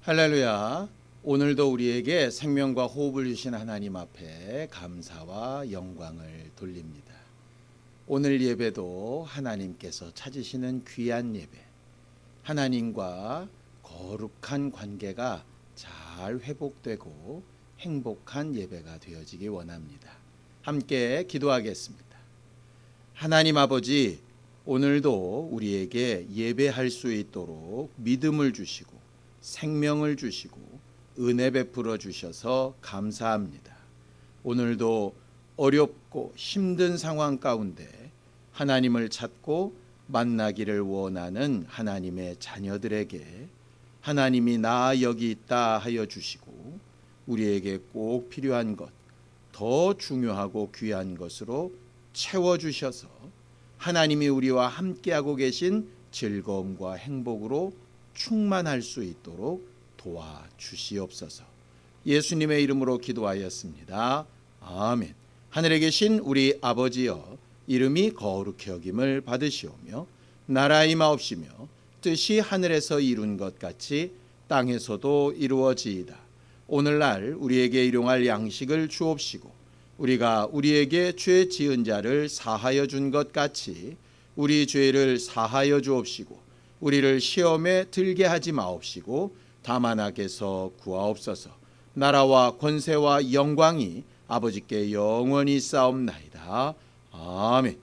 할렐루야. 오늘도 우리에게 생명과 호흡을 주신 하나님 앞에 감사와 영광을 돌립니다. 오늘 예배도 하나님께서 찾으시는 귀한 예배, 하나님과 거룩한 관계가 잘 회복되고 행복한 예배가 되어지기 원합니다. 함께 기도하겠습니다. 하나님 아버지, 오늘도 우리에게 예배할 수 있도록 믿음을 주시고 생명을 주시고 은혜 베풀어 주셔서 감사합니다. 오늘도 어렵고 힘든 상황 가운데 하나님을 찾고 만나기를 원하는 하나님의 자녀들에게 하나님이 나 여기 있다 하여 주시고 우리에게 꼭 필요한 것, 더 중요하고 귀한 것으로 채워주셔서 하나님이 우리와 함께하고 계신 즐거움과 행복으로 충만할 수 있도록 도와주시옵소서. 예수님의 이름으로 기도하였습니다. 아멘. 하늘에 계신 우리 아버지여, 이름이 거룩히 여김을 받으시오며 나라 임하옵시며 뜻이 하늘에서 이룬 것 같이 땅에서도 이루어지이다. 오늘날 우리에게 일용할 양식을 주옵시고 우리가 우리에게 죄 지은 자를 사하여 준 것 같이 우리 죄를 사하여 주옵시고 우리를 시험에 들게 하지 마옵시고 다만 악에서 구하옵소서. 나라와 권세와 영광이 아버지께 영원히 쌓옵나이다. 아멘.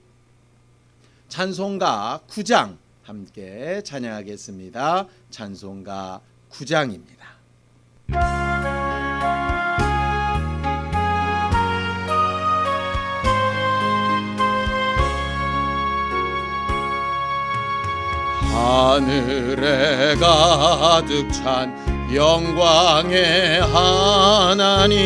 찬송가 9장 함께 찬양하겠습니다. 찬송가 9장입니다. 하늘에 가득 찬 영광의 하나님,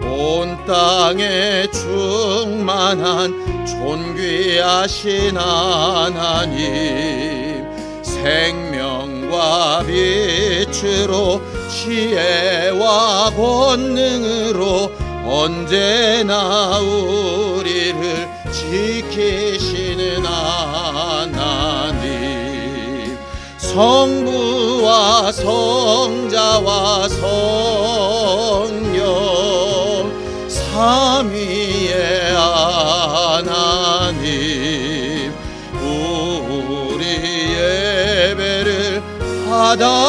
온 땅에 충만한 존귀하신 하나님, 생명과 빛으로 지혜와 권능으로 언제나 우리를 지키시는 하나님, 성부와 성자와 성령 삼위의 하나님, 우리 예배를 받아주시옵소서.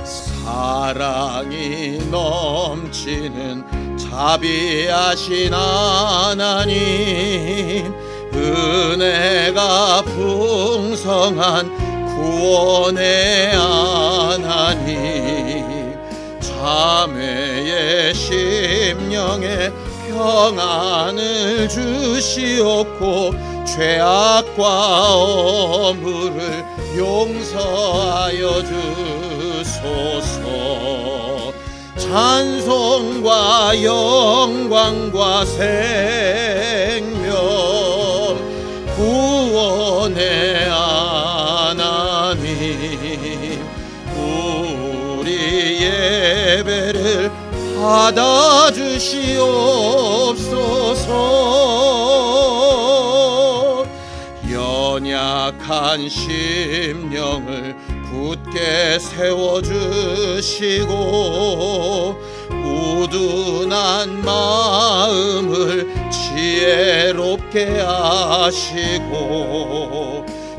사랑이 넘치는 자비하신 하나님, 은혜가 풍성한 구원의 하나님, 자매의 심령에 평안을 주시옵고 죄악과 어물을 용서하여 주소서. 찬송과 영광과 생명 구원의 하나님, 우리 예배를 받아주시옵소서. 연약한 심령을 굳게 세워주시고 우둔한 마음을 지혜롭게 하시고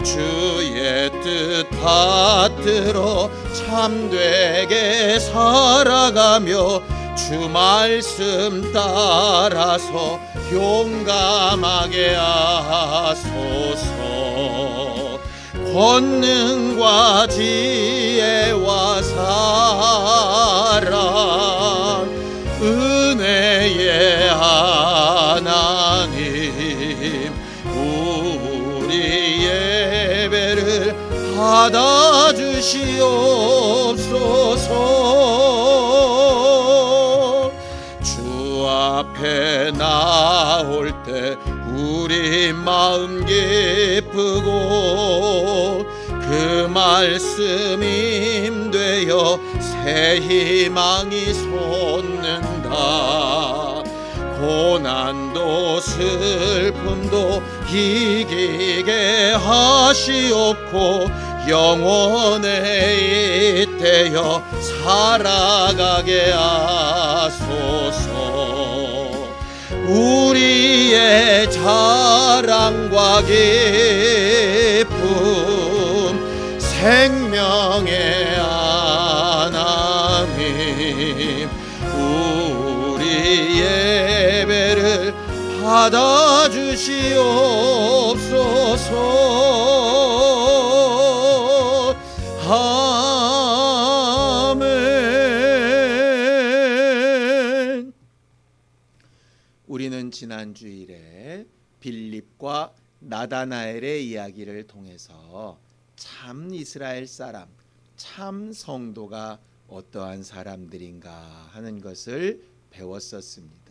주의 뜻 받들어 참되게 살아가며 주 말씀 따라서 용감하게 하소서. 권능과 지혜와 사랑 은혜의 하나님, 우리 예배를 받아주시옵소서. 주 앞에 나올 때 우리 마음 기쁘고 그 말씀 힘되어 새 희망이 솟는다. 고난도 슬픔도 이기게 하시옵고 영원에 잇대어 살아가게 하소서. 우리의 자랑과 기쁨 생명의 하나님, 우리 예배를 받아주시옵소서. 아멘. 우리는 지난 주일에 빌립과 나다나엘의 이야기를 통해서 참 이스라엘 사람, 참 성도가 어떠한 사람들인가 하는 것을 배웠었습니다.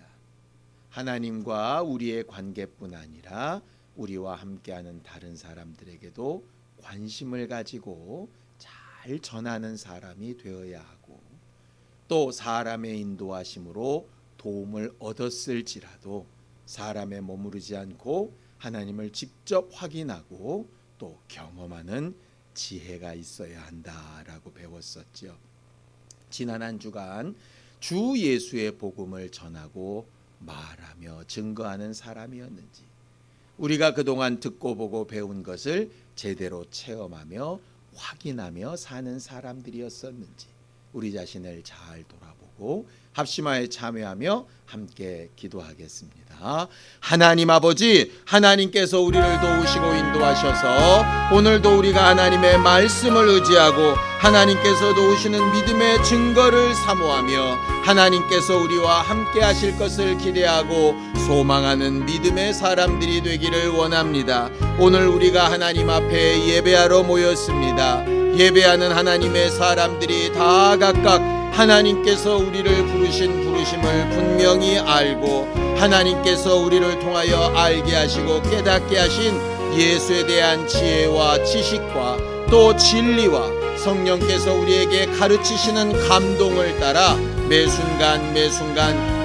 하나님과 우리의 관계뿐 아니라 우리와 함께하는 다른 사람들에게도 관심을 가지고 잘 전하는 사람이 되어야 하고, 또 사람의 인도하심으로 도움을 얻었을지라도 사람에 머무르지 않고 하나님을 직접 확인하고 또 경험하는 지혜가 있어야 한다라고 배웠었죠. 지난 한 주간 주 예수의 복음을 전하고 말하며 증거하는 사람이었는지, 우리가 그동안 듣고 보고 배운 것을 제대로 체험하며 확인하며 사는 사람들이었었는지 우리 자신을 잘 돌아보고 합심하에 참여하며 함께 기도하겠습니다. 하나님 아버지, 하나님께서 우리를 도우시고 인도하셔서 오늘도 우리가 하나님의 말씀을 의지하고 하나님께서 도우시는 믿음의 증거를 사모하며 하나님께서 우리와 함께 하실 것을 기대하고 소망하는 믿음의 사람들이 되기를 원합니다. 오늘 우리가 하나님 앞에 예배하러 모였습니다. 예배하는 하나님의 사람들이 다 각각 하나님께서 우리를 부르신 부르심을 분명히 알고 하나님께서 우리를 통하여 알게 하시고 깨닫게 하신 예수에 대한 지혜와 지식과 또 진리와 성령께서 우리에게 가르치시는 감동을 따라 매순간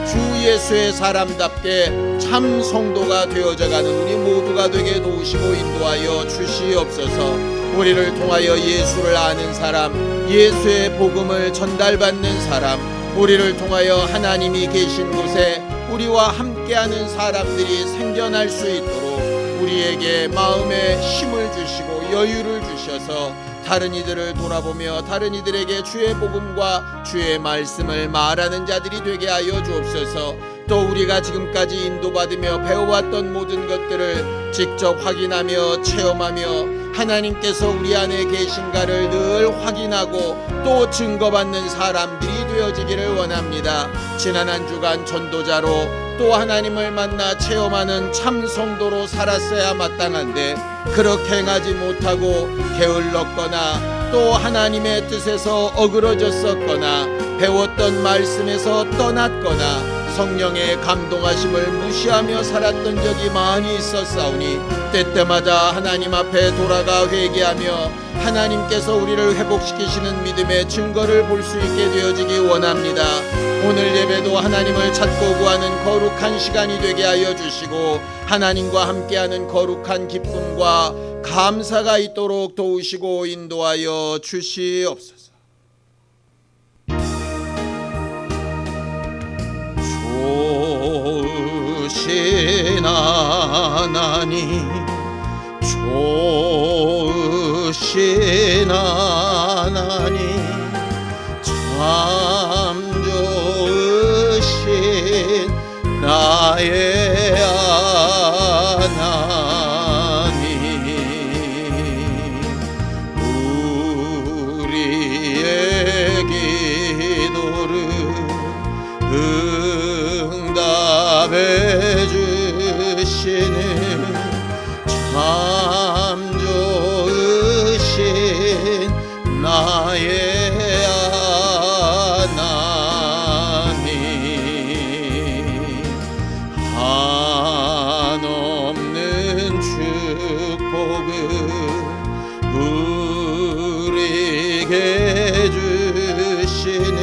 주 예수의 사람답게 참 성도가 되어져가는 우리 모두가 되게 도우시고 인도하여 주시옵소서. 우리를 통하여 예수를 아는 사람, 예수의 복음을 전달받는 사람, 우리를 통하여 하나님이 계신 곳에 우리와 함께하는 사람들이 생겨날 수 있도록 우리에게 마음에 힘을 주시고 여유를 주셔서 다른 이들을 돌아보며 다른 이들에게 주의 복음과 주의 말씀을 말하는 자들이 되게 하여 주옵소서. 또 우리가 지금까지 인도받으며 배워왔던 모든 것들을 직접 확인하며 체험하며 하나님께서 우리 안에 계신가를 늘 확인하고 또 증거받는 사람들이 되어지기를 원합니다. 지난 한 주간 전도자로 또 하나님을 만나 체험하는 참 성도로 살았어야 마땅한데 그렇게 행하지 못하고 게을렀거나 또 하나님의 뜻에서 어그러졌었거나 배웠던 말씀에서 떠났거나 성령의 감동하심을 무시하며 살았던 적이 많이 있었사오니 때때마다 하나님 앞에 돌아가 회개하며 하나님께서 우리를 회복시키시는 믿음의 증거를 볼 수 있게 되어지기 원합니다. 오늘 예배도 하나님을 찾고 구하는 거룩한 시간이 되게 하여 주시고 하나님과 함께하는 거룩한 기쁨과 감사가 있도록 도우시고 인도하여 주시옵소서. 좋으신 하나님, 좋으신 하나님, 참 좋으신 나의 하나님, 우리의 기도를 응답해 주시는 참 좋으신 나의 하나님, 한없는 축복을 우리에게 주시는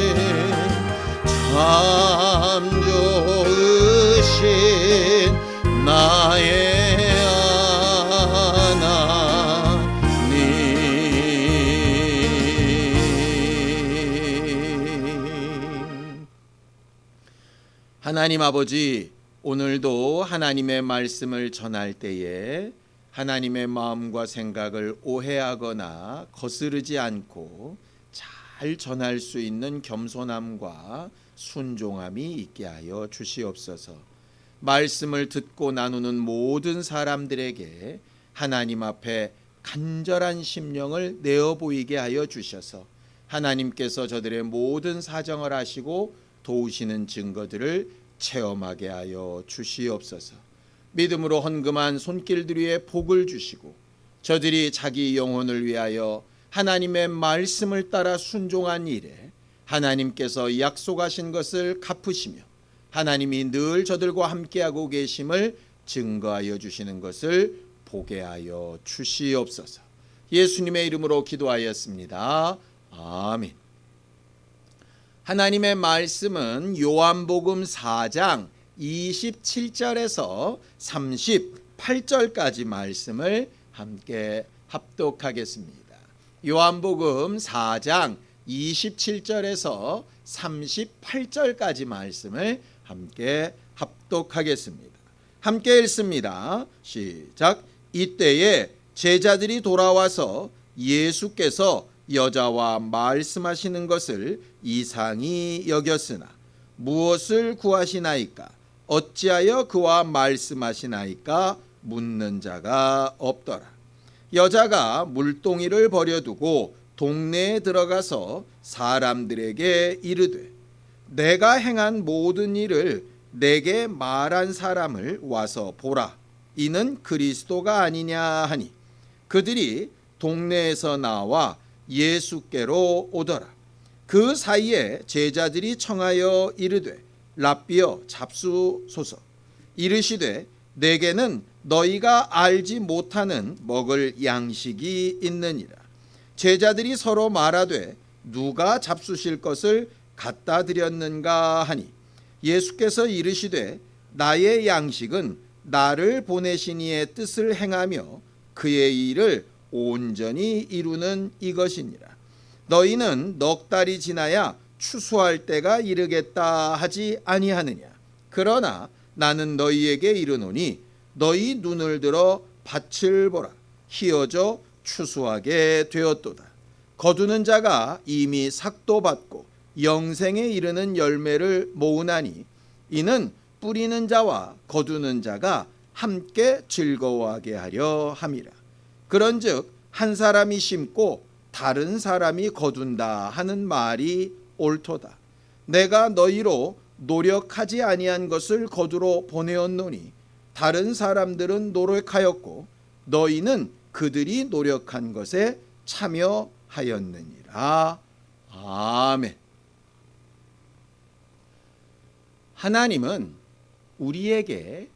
참 좋으신 나의 하나님 아버지, 오늘도 하나님의 말씀을 전할 때에 하나님의 마음과 생각을 오해하거나 거스르지 않고 잘 전할 수 있는 겸손함과 순종함이 있게 하여 주시옵소서. 말씀을 듣고 나누는 모든 사람들에게 하나님 앞에 간절한 심령을 내어 보이게 하여 주셔서 하나님께서 저들의 모든 사정을 아시고 도우시는 증거들을 체험하게 하여 주시옵소서. 믿음으로 헌금한 손길들 위에 복을 주시고 저들이 자기 영혼을 위하여 하나님의 말씀을 따라 순종한 일에 하나님께서 약속하신 것을 갚으시며 하나님이 늘 저들과 함께하고 계심을 증거하여 주시는 것을 보게 하여 주시옵소서. 예수님의 이름으로 기도하였습니다. 아멘. 하나님의 말씀은 요한복음 4장 27절에서 38절까지 말씀을 함께 합독하겠습니다. 요한복음 4장 27절에서 38절까지 말씀을 함께 합독하겠습니다. 함께 읽습니다. 시작. 이때에 제자들이 돌아와서 예수께서 여자와 말씀하시는 것을 이상히 여겼으나 무엇을 구하시나이까? 어찌하여 그와 말씀하시나이까? 묻는 자가 없더라. 여자가 물동이를 버려두고 동네에 들어가서 사람들에게 이르되 내가 행한 모든 일을 내게 말한 사람을 와서 보라. 이는 그리스도가 아니냐 하니 그들이 동네에서 나와 예수께로 오더라. 그 사이에 제자들이 청하여 이르되 랍비여 잡수소서. 이르시되 내게는 너희가 알지 못하는 먹을 양식이 있느니라. 제자들이 서로 말하되 누가 잡수실 것을 갖다 드렸는가 하니 예수께서 이르시되 나의 양식은 나를 보내신 이의 뜻을 행하며 그의 일을 온전히 이루는 이것이니라. 너희는 넉 달이 지나야 추수할 때가 이르겠다 하지 아니하느냐. 그러나 나는 너희에게 이르노니 너희 눈을 들어 밭을 보라. 희어져 추수하게 되었도다. 거두는 자가 이미 삭도 받고 영생에 이르는 열매를 모으나니 이는 뿌리는 자와 거두는 자가 함께 즐거워하게 하려 함이라. 그런즉 한 사람이 심고 다른 사람이 거둔다 하는 말이 옳도다. 내가 너희로 노력하지 아니한 것을 거두러 보내었노니 다른 사람들은 노력하였고 너희는 그들이 노력한 것에 참여하였느니라. 아멘. 하나님은 우리에게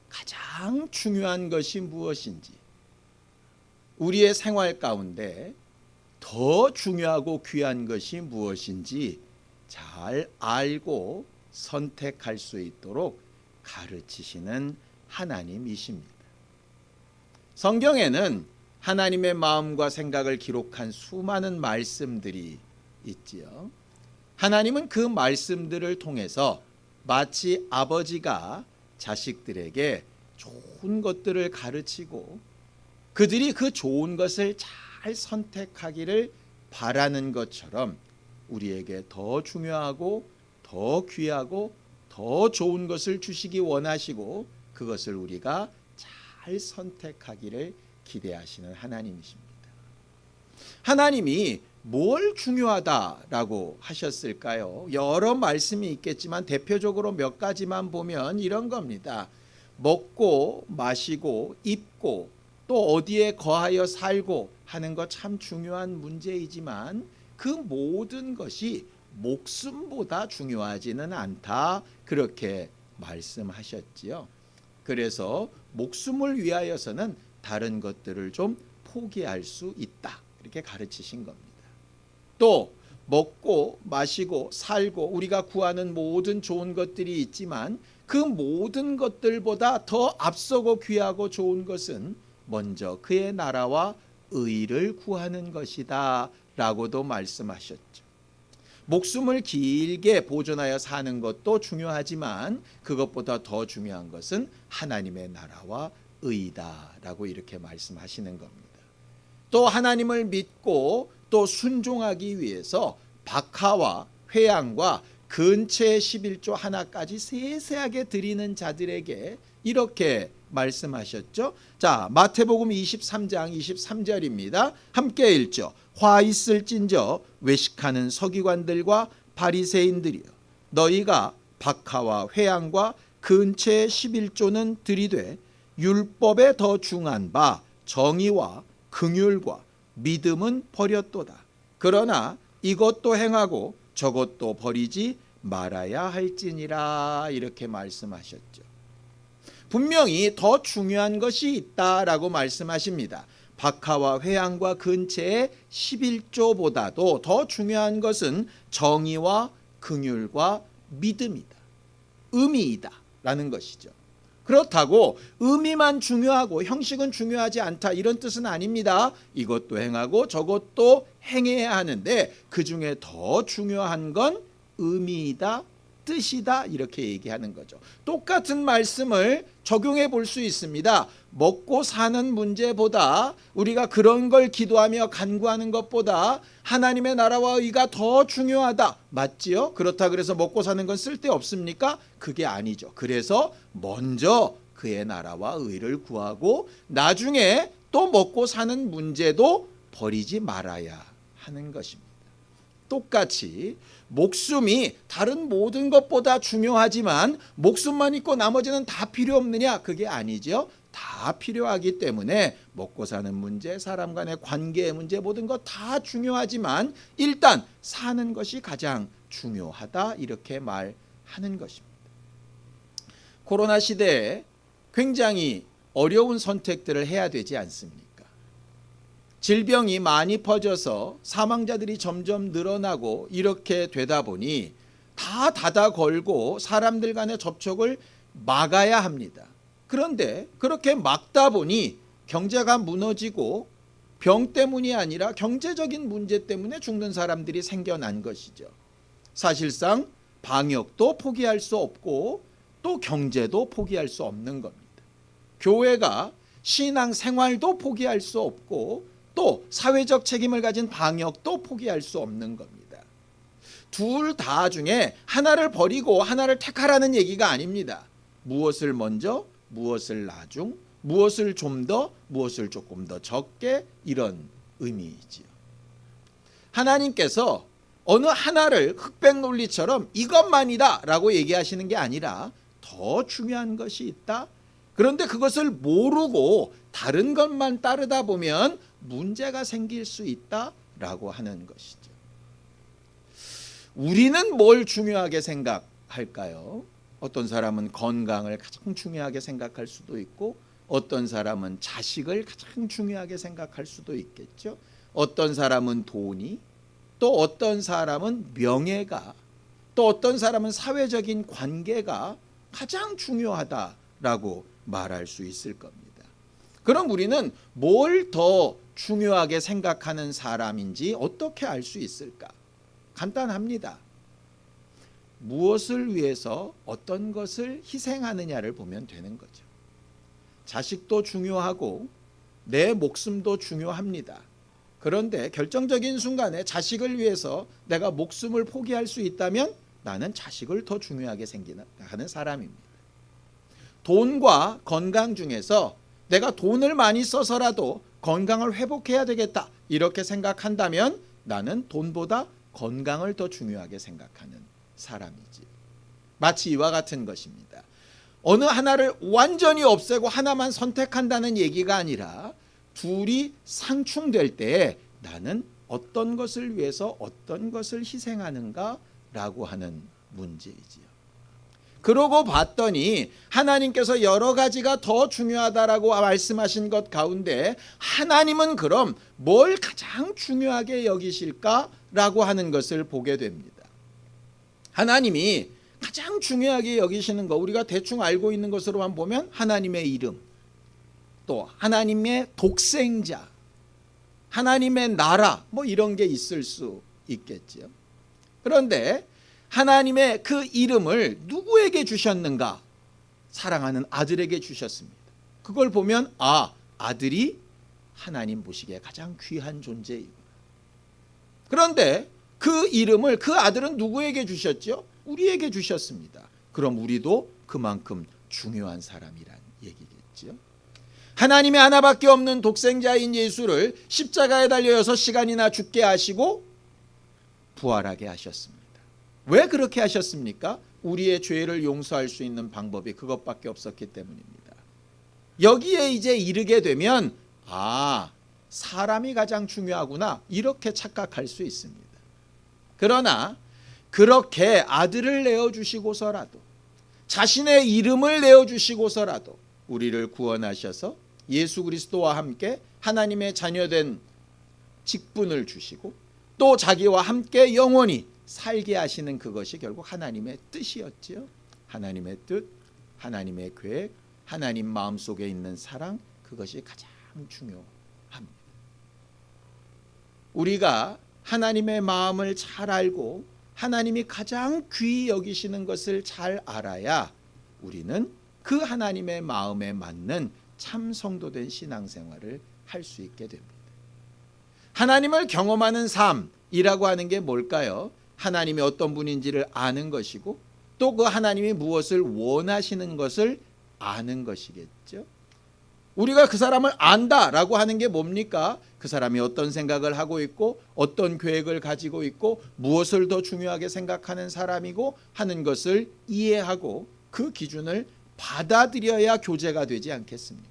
가장 중요한 것이 무엇인지, 우리의 생활 가운데 더 중요하고 귀한 것이 무엇인지 잘 알고 선택할 수 있도록 가르치시는 하나님이십니다. 성경에는 하나님의 마음과 생각을 기록한 수많은 말씀들이 있지요. 하나님은 그 말씀들을 통해서 마치 아버지가 자식들에게 좋은 것들을 가르치고 그들이 그 좋은 것을 잘 선택하기를 바라는 것처럼 우리에게 더 중요하고 더 귀하고 더 좋은 것을 주시기 원하시고 그것을 우리가 잘 선택하기를 기대하시는 하나님이십니다. 하나님이 뭘 중요하다라고 하셨을까요? 여러 말씀이 있겠지만 대표적으로 몇 가지만 보면 이런 겁니다. 먹고 마시고 입고 또 어디에 거하여 살고 하는 것 참 중요한 문제이지만 그 모든 것이 목숨보다 중요하지는 않다, 그렇게 말씀하셨지요. 그래서 목숨을 위하여서는 다른 것들을 좀 포기할 수 있다, 이렇게 가르치신 겁니다. 또 먹고 마시고 살고 우리가 구하는 모든 좋은 것들이 있지만 그 모든 것들보다 더 앞서고 귀하고 좋은 것은 먼저 그의 나라와 의를 구하는 것이다 라고도 말씀하셨죠. 목숨을 길게 보존하여 사는 것도 중요하지만 그것보다 더 중요한 것은 하나님의 나라와 의다라고 이렇게 말씀하시는 겁니다. 또 하나님을 믿고 또 순종하기 위해서 박하와 회양과 근처의 11조 하나까지 세세하게 드리는 자들에게 이렇게 말씀하셨죠. 자, 마태복음 23장 23절입니다. 함께 읽죠. 화 있을진저 외식하는 서기관들과 바리새인들이여, 너희가 박하와 회양과 근처의 11조는 드리되 율법에 더 중한 바 정의와 긍휼과 믿음은 버렸도다. 그러나 이것도 행하고 저것도 버리지 말아야 할지니라. 이렇게 말씀하셨죠. 분명히 더 중요한 것이 있다라고 말씀하십니다. 박하와 회양과 근처의 11조보다도 더 중요한 것은 정의와 긍휼과 믿음이다. 의미이다 라는 것이죠. 그렇다고 의미만 중요하고 형식은 중요하지 않다 이런 뜻은 아닙니다. 이것도 행하고 저것도 행해야 하는데 그 중에 더 중요한 건 의미이다, 뜻이다 이렇게 얘기하는 거죠. 똑같은 말씀을 적용해 볼 수 있습니다. 먹고 사는 문제보다 우리가 그런 걸 기도하며 간구하는 것보다 하나님의 나라와 의가 더 중요하다. 맞지요? 그렇다 그래서 먹고 사는 건 쓸데없습니까? 그게 아니죠. 그래서 먼저 그의 나라와 의를 구하고 나중에 또 먹고 사는 문제도 버리지 말아야 하는 것입니다. 똑같이 목숨이 다른 모든 것보다 중요하지만 목숨만 있고 나머지는 다 필요 없느냐? 그게 아니죠. 다 필요하기 때문에 먹고 사는 문제, 사람 간의 관계의 문제 모든 것 다 중요하지만 일단 사는 것이 가장 중요하다 이렇게 말하는 것입니다. 코로나 시대에 굉장히 어려운 선택들을 해야 되지 않습니까? 질병이 많이 퍼져서 사망자들이 점점 늘어나고 이렇게 되다 보니 다 닫아 걸고 사람들 간의 접촉을 막아야 합니다. 그런데 그렇게 막다 보니 경제가 무너지고 병 때문이 아니라 경제적인 문제 때문에 죽는 사람들이 생겨난 것이죠. 사실상 방역도 포기할 수 없고 또 경제도 포기할 수 없는 겁니다. 교회가 신앙 생활도 포기할 수 없고 또 사회적 책임을 가진 방역도 포기할 수 없는 겁니다. 둘 다 중에 하나를 버리고 하나를 택하라는 얘기가 아닙니다. 무엇을 먼저, 무엇을 나중, 무엇을 좀 더, 무엇을 조금 더 적게 이런 의미이지요. 하나님께서 어느 하나를 흑백 논리처럼 이것만이다 라고 얘기하시는 게 아니라 더 중요한 것이 있다. 그런데 그것을 모르고 다른 것만 따르다 보면 문제가 생길 수 있다라고 하는 것이죠. 우리는 뭘 중요하게 생각할까요? 어떤 사람은 건강을 가장 중요하게 생각할 수도 있고 어떤 사람은 자식을 가장 중요하게 생각할 수도 있겠죠. 어떤 사람은 돈이, 또 어떤 사람은 명예가, 또 어떤 사람은 사회적인 관계가 가장 중요하다라고 말할 수 있을 겁니다. 그럼 우리는 뭘 더 중요하게 생각하는 사람인지 어떻게 알 수 있을까? 간단합니다. 무엇을 위해서 어떤 것을 희생하느냐를 보면 되는 거죠. 자식도 중요하고 내 목숨도 중요합니다. 그런데 결정적인 순간에 자식을 위해서 내가 목숨을 포기할 수 있다면 나는 자식을 더 중요하게 생각하는 사람입니다. 돈과 건강 중에서 내가 돈을 많이 써서라도 건강을 회복해야 되겠다 이렇게 생각한다면 나는 돈보다 건강을 더 중요하게 생각하는 사람이지. 마치 이와 같은 것입니다. 어느 하나를 완전히 없애고 하나만 선택한다는 얘기가 아니라 둘이 상충될 때 나는 어떤 것을 위해서 어떤 것을 희생하는가라고 하는 문제이지요. 그러고 봤더니 하나님께서 여러 가지가 더 중요하다라고 말씀하신 것 가운데 하나님은 그럼 뭘 가장 중요하게 여기실까라고 하는 것을 보게 됩니다. 하나님이 가장 중요하게 여기시는 거 우리가 대충 알고 있는 것으로만 보면 하나님의 이름, 또 하나님의 독생자, 하나님의 나라 뭐 이런 게 있을 수 있겠죠. 그런데 하나님의 그 이름을 누구에게 주셨는가? 사랑하는 아들에게 주셨습니다. 그걸 보면 아들이 하나님 보시기에 가장 귀한 존재이구나. 그런데 그 이름을 그 아들은 누구에게 주셨죠? 우리에게 주셨습니다. 그럼 우리도 그만큼 중요한 사람이란 얘기겠죠. 하나님의 하나밖에 없는 독생자인 예수를 십자가에 달려 6시간이나 죽게 하시고 부활하게 하셨습니다. 왜 그렇게 하셨습니까? 우리의 죄를 용서할 수 있는 방법이 그것밖에 없었기 때문입니다. 여기에 이제 이르게 되면 사람이 가장 중요하구나 이렇게 착각할 수 있습니다. 그러나 그렇게 아들을 내어주시고서라도 자신의 이름을 내어주시고서라도 우리를 구원하셔서 예수 그리스도와 함께 하나님의 자녀된 직분을 주시고 또 자기와 함께 영원히 살게 하시는 그것이 결국 하나님의 뜻이었지요. 하나님의 뜻, 하나님의 계획, 하나님 마음속에 있는 사랑, 그것이 가장 중요합니다. 우리가 하나님의 마음을 잘 알고 하나님이 가장 귀히 여기시는 것을 잘 알아야 우리는 그 하나님의 마음에 맞는 참 성도된 신앙생활을 할 수 있게 됩니다. 하나님을 경험하는 삶이라고 하는 게 뭘까요? 하나님이 어떤 분인지를 아는 것이고 또 그 하나님이 무엇을 원하시는 것을 아는 것이겠죠. 우리가 그 사람을 안다라고 하는 게 뭡니까? 그 사람이 어떤 생각을 하고 있고 어떤 계획을 가지고 있고 무엇을 더 중요하게 생각하는 사람이고 하는 것을 이해하고 그 기준을 받아들여야 교제가 되지 않겠습니까?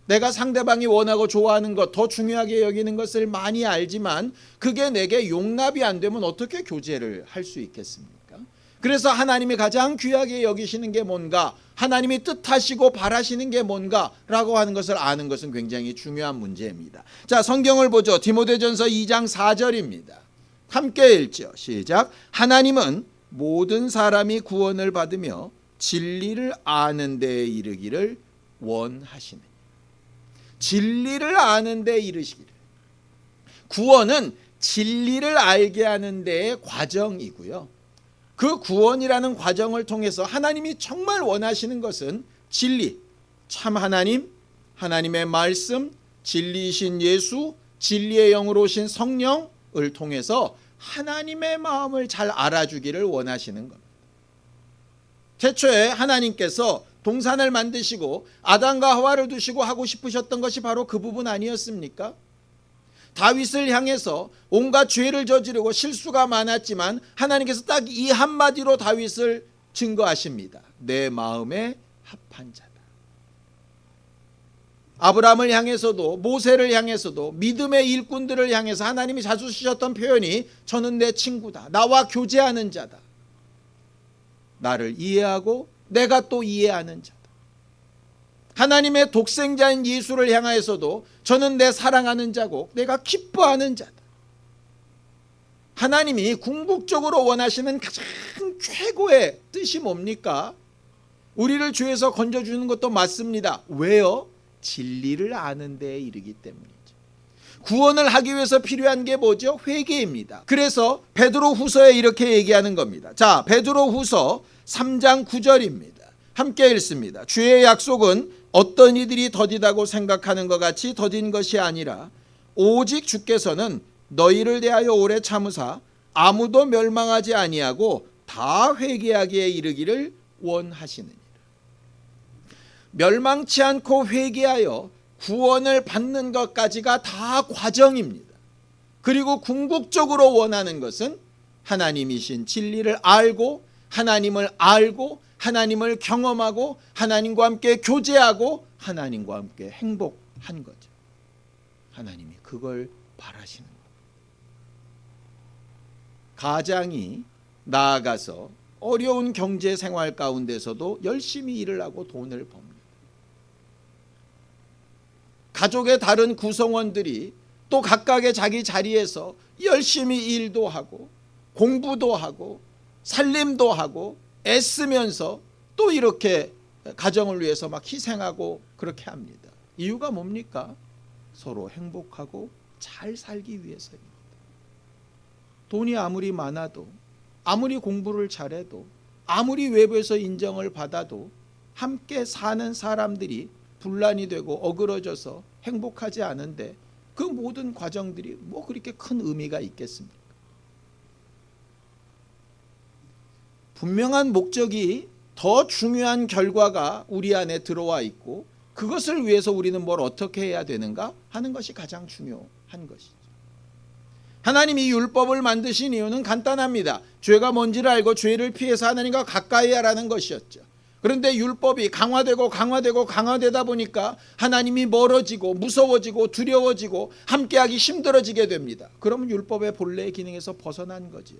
내가 상대방이 원하고 좋아하는 것, 더 중요하게 여기는 것을 많이 알지만 그게 내게 용납이 안 되면 어떻게 교제를 할 수 있겠습니까? 그래서 하나님이 가장 귀하게 여기시는 게 뭔가, 하나님이 뜻하시고 바라시는 게 뭔가라고 하는 것을 아는 것은 굉장히 중요한 문제입니다. 자, 성경을 보죠. 디모데전서 2장 4절입니다. 함께 읽죠. 시작. 하나님은 모든 사람이 구원을 받으며 진리를 아는 데에 이르기를 원하시네. 진리를 아는 데에 이르시기를. 구원은 진리를 알게 하는 데의 과정이고요. 그 구원이라는 과정을 통해서 하나님이 정말 원하시는 것은 진리, 참 하나님, 하나님의 말씀, 진리이신 예수, 진리의 영으로 오신 성령을 통해서 하나님의 마음을 잘 알아주기를 원하시는 겁니다. 태초에 하나님께서 동산을 만드시고 아담과 하와를 두시고 하고 싶으셨던 것이 바로 그 부분 아니었습니까? 다윗을 향해서 온갖 죄를 저지르고 실수가 많았지만 하나님께서 딱 이 한마디로 다윗을 증거하십니다. 내 마음에 합한 자다. 아브라함을 향해서도 모세를 향해서도 믿음의 일꾼들을 향해서 하나님이 자주 쓰셨던 표현이 저는 내 친구다. 나와 교제하는 자다. 나를 이해하고 내가 또 이해하는 자다. 하나님의 독생자인 예수를 향하여서도 저는 내 사랑하는 자고 내가 기뻐하는 자다. 하나님이 궁극적으로 원하시는 가장 최고의 뜻이 뭡니까? 우리를 죄에서 건져주는 것도 맞습니다. 왜요? 진리를 아는 데에 이르기 때문이죠. 구원을 하기 위해서 필요한 게 뭐죠? 회개입니다. 그래서 베드로 후서에 이렇게 얘기하는 겁니다. 자, 베드로 후서 3장 9절입니다. 함께 읽습니다. 주의 약속은 어떤 이들이 더디다고 생각하는 것 같이 더딘 것이 아니라 오직 주께서는 너희를 대하여 오래 참으사 아무도 멸망하지 아니하고 다 회개하기에 이르기를 원하시느니라. 멸망치 않고 회개하여 구원을 받는 것까지가 다 과정입니다. 그리고 궁극적으로 원하는 것은 하나님이신 진리를 알고 하나님을 알고 하나님을 경험하고 하나님과 함께 교제하고 하나님과 함께 행복한 거죠. 하나님이 그걸 바라시는 거예요. 가장이 나아가서 어려운 경제 생활 가운데서도 열심히 일을 하고 돈을 법니다. 가족의 다른 구성원들이 또 각각의 자기 자리에서 열심히 일도 하고 공부도 하고 살림도 하고 애쓰면서 또 이렇게 가정을 위해서 막 희생하고 그렇게 합니다. 이유가 뭡니까? 서로 행복하고 잘 살기 위해서입니다. 돈이 아무리 많아도, 아무리 공부를 잘해도, 아무리 외부에서 인정을 받아도 함께 사는 사람들이 분란이 되고 어그러져서 행복하지 않은데 그 모든 과정들이 뭐 그렇게 큰 의미가 있겠습니까? 분명한 목적이 더 중요한 결과가 우리 안에 들어와 있고 그것을 위해서 우리는 뭘 어떻게 해야 되는가 하는 것이 가장 중요한 것이죠. 하나님이 율법을 만드신 이유는 간단합니다. 죄가 뭔지를 알고 죄를 피해서 하나님과 가까이 하라는 것이었죠. 그런데 율법이 강화되다 보니까 하나님이 멀어지고 무서워지고 두려워지고 함께하기 힘들어지게 됩니다. 그러면 율법의 본래의 기능에서 벗어난 거지요.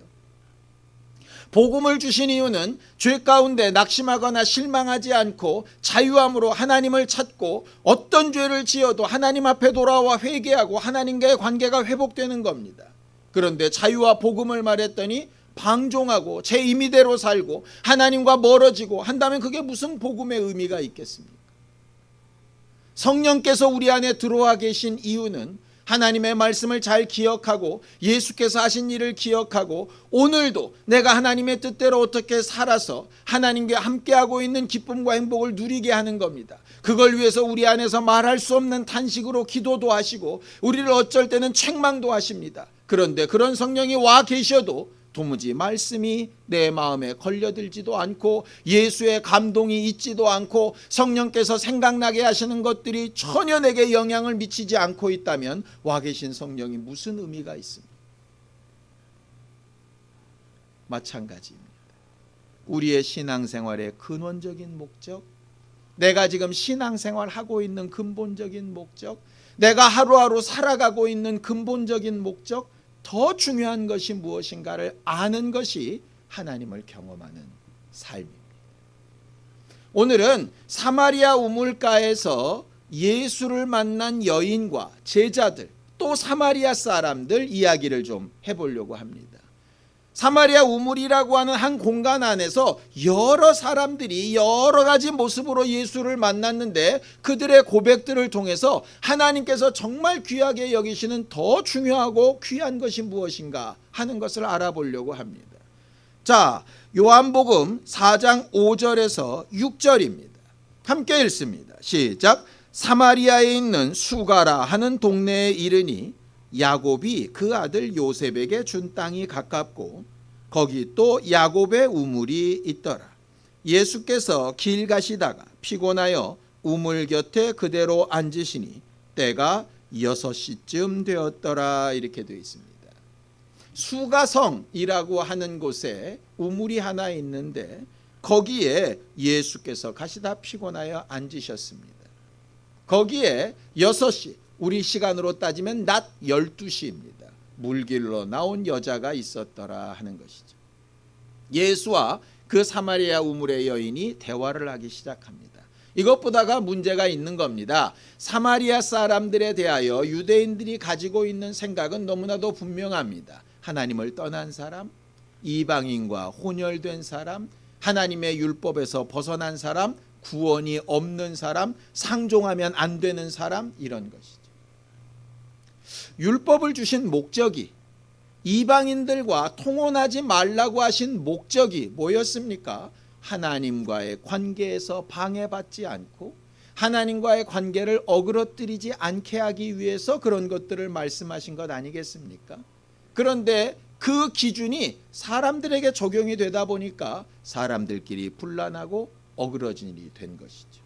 복음을 주신 이유는 죄 가운데 낙심하거나 실망하지 않고 자유함으로 하나님을 찾고 어떤 죄를 지어도 하나님 앞에 돌아와 회개하고 하나님과의 관계가 회복되는 겁니다. 그런데 자유와 복음을 말했더니 방종하고 제 임의대로 살고 하나님과 멀어지고 한다면 그게 무슨 복음의 의미가 있겠습니까? 성령께서 우리 안에 들어와 계신 이유는 하나님의 말씀을 잘 기억하고 예수께서 하신 일을 기억하고 오늘도 내가 하나님의 뜻대로 어떻게 살아서 하나님과 함께하고 있는 기쁨과 행복을 누리게 하는 겁니다. 그걸 위해서 우리 안에서 말할 수 없는 탄식으로 기도도 하시고 우리를 어쩔 때는 책망도 하십니다. 그런데 그런 성령이 와 계셔도 도무지 말씀이 내 마음에 걸려들지도 않고 예수의 감동이 있지도 않고 성령께서 생각나게 하시는 것들이 전혀 내게 영향을 미치지 않고 있다면 와 계신 성령이 무슨 의미가 있습니까? 마찬가지입니다. 우리의 신앙생활의 근원적인 목적, 내가 지금 신앙생활하고 있는 근본적인 목적, 내가 하루하루 살아가고 있는 근본적인 목적, 더 중요한 것이 무엇인가를 아는 것이 하나님을 경험하는 삶입니다. 오늘은 사마리아 우물가에서 예수를 만난 여인과 제자들 또 사마리아 사람들 이야기를 좀 해보려고 합니다. 사마리아 우물이라고 하는 한 공간 안에서 여러 사람들이 여러 가지 모습으로 예수를 만났는데 그들의 고백들을 통해서 하나님께서 정말 귀하게 여기시는 더 중요하고 귀한 것이 무엇인가 하는 것을 알아보려고 합니다. 자, 요한복음 4장 5절에서 6절입니다. 함께 읽습니다. 시작. 사마리아에 있는 수가라 하는 동네에 이르니 야곱이 그 아들 요셉에게 준 땅이 가깝고 거기 또 야곱의 우물이 있더라. 예수께서 길 가시다가 피곤하여 우물 곁에 그대로 앉으시니 때가 6시쯤 되었더라. 이렇게 되어 있습니다. 수가성이라고 하는 곳에 우물이 하나 있는데 거기에 예수께서 가시다 피곤하여 앉으셨습니다. 거기에 6시, 우리 시간으로 따지면 낮 12시입니다. 물길로 나온 여자가 있었더라 하는 것이죠. 예수와 그 사마리아 우물의 여인이 대화를 하기 시작합니다. 이것보다가 문제가 있는 겁니다. 사마리아 사람들에 대하여 유대인들이 가지고 있는 생각은 너무나도 분명합니다. 하나님을 떠난 사람, 이방인과 혼혈된 사람, 하나님의 율법에서 벗어난 사람, 구원이 없는 사람, 상종하면 안 되는 사람, 이런 것이죠. 율법을 주신 목적이, 이방인들과 통혼하지 말라고 하신 목적이 뭐였습니까? 하나님과의 관계에서 방해받지 않고 하나님과의 관계를 어그러뜨리지 않게 하기 위해서 그런 것들을 말씀하신 것 아니겠습니까? 그런데 그 기준이 사람들에게 적용이 되다 보니까 사람들끼리 분란하고 어그러진 일이 된 것이죠.